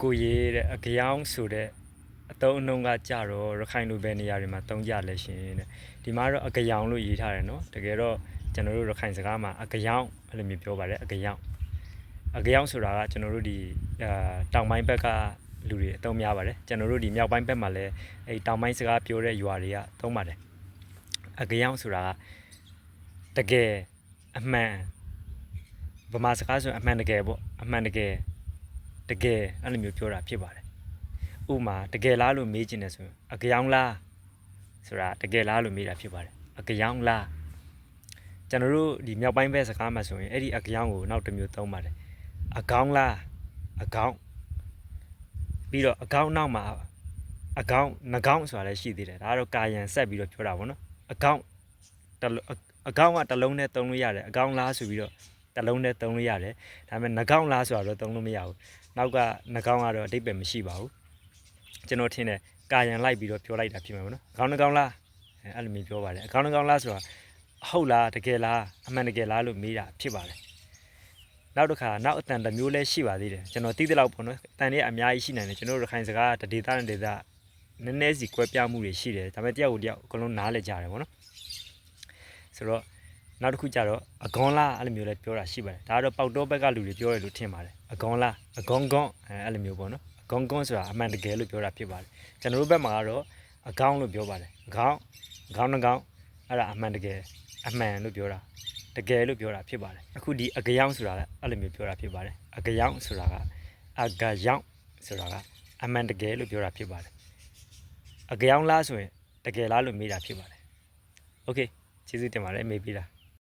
ကိုရေးတဲ့အကြောင်းဆိုတဲ့အတုံးအနှုံးကကြတော့ရခိုင်လူပဲနေရာတွေမှာတုံးကြလဲရှင်တဲ့ဒီမှာတော့အကြောင်လို့ရေးထားတယ်နော်တကယ်တော့ကျွန်တော်တို့ရခိုင်စကားမှာအကြောင်အဲ့လိုမျိုးပြောပါတယ်အကြောင်ဆိုတာကကျွန်တော်တို့ဒီတောင်ပိုင်းဘက်ကလူတွေအတုံးများပါတယ်ကျွန်တော်တို့ဒီမြောက်ပိုင်းဘက်မှာလည်းအဲ့တောင်ပိုင်းစကားပြောတဲ့ရွာတွေကသုံးပါတယ်အကြောင်ဆိုတာကတကယ်အမှန်ဗမာစကားဆိုအမှန်တကယ်ပေါ့အမှန်တကယ်အဲ့လိုမျိုးပြောတာဖြစ်ပါတယ်ဥမာတကယ်လားလို့မေးချင်တယ်ဆိုရင်အကြောင်လားဆိုတာတကယ်လားလို့မေးတာဖြစ်ပါတယ်အကြောင်လားကျွန်တော်တို့ဒီမြောက်ပိုင်းဘက်စကားမှာဆိုရင်အဲ့ဒီအကြောင်ကိုနောက်တစ်မျိုးသုံးပါတယ်အကောင်လားအကောင်ပြီးတော့အကောင်နောက်မှာအကောင်ငကောင်ဆိုတာလည်းရှိသေးတယ်ဒါကတော့ကာယံဆက်ပြီးတော့ပြောတာပေါ့နော်အကောင်ကတစ်လုံးနဲ့သုံးလို့ရတယ်အကောင်လားဆိုပြီးတော့တစ်လုံးနဲ့သုံးလို့ရတယ်ဒါပေမဲ့ငကောင်လားဆိုတာတော့သုံးလို့မရဘူးနောက်ကငကောင်ကတော့အဓိပ္ပာယ်မရှိပါဘူးကျွန်တော်ထင်တယ်ကာယံလိုက်ပြီးတော့ပြောလိုက်တာဖြစ်မှာပေါ့နော်အကောင်ငကောင်လားအဲ့လိုမျိုးပြောပါတယ်အကောင်ငကောင်လားဆိုတာဟုတ်လားတကယ်လားအမှန်တကယ်လားလို့မေးတာဖြစ်ပါတယ်နောက်တစ်ခါနောက်အတန်တစ်မျိုးလဲရှိပါသေးတယ်ကျွန်တော်သိတဲ့လောက်ပေါ့နော်အတန်တွေအများကြီးရှိနိုင်တယ်ကျွန်တော်တို့ရခိုင်စကားဒေသနဲ့ဒေသနည်းနည်းစီကွဲပြားမှုတွေရှိတယ်ဒါပေမဲ့တယောက်ကိုတယောက်အကုန်လုံးနားလည်ကြတယ်ပေါ့နော်ဆိုတော့နောက်တစ်ခုကျတော့အကွန်လားအဲ့လိုမျိုးလဲပြောတာရှိပါတယ်ဒါကတော့ပေါက်တော့ဘက်ကလူတွေပြောတယ်လို့ထင်ပါတယ်အကွန်လားအကွန်ကွန်အဲ့လိုမျိုးပေါ့နော်အကွန်ကွန်ဆိုတာအမှန်တကယ်လို့ပြောတာဖြစ်ပါတယ်ကျွန်တော်တို့ဘက်မှာကတော့အကောင်းလို့ပြောပါတယ်အကောင်းနှကောင်းအဲ့ဒါအမှန်တကယ်အမှန်လို့ပြောတာတကယ်လို့ပြောတာဖြစ်ပါတယ်အခုဒီအကြောင်ဆိုတာလည်းအဲ့လိုမျိုးပြောတာဖြစ်ပါတယ်အကြောင်ဆိုတာကအကြောင်ဆိုတာကအမှန်တကယ်လို့ပြောတာဖြစ်ပါတယ်အကြောင်လားဆိုရင်တကယ်လားလို့မေးတာဖြစ်ပါတယ်โอเคကျေးဇူးတင်ပါတယ်မေးပေးတာ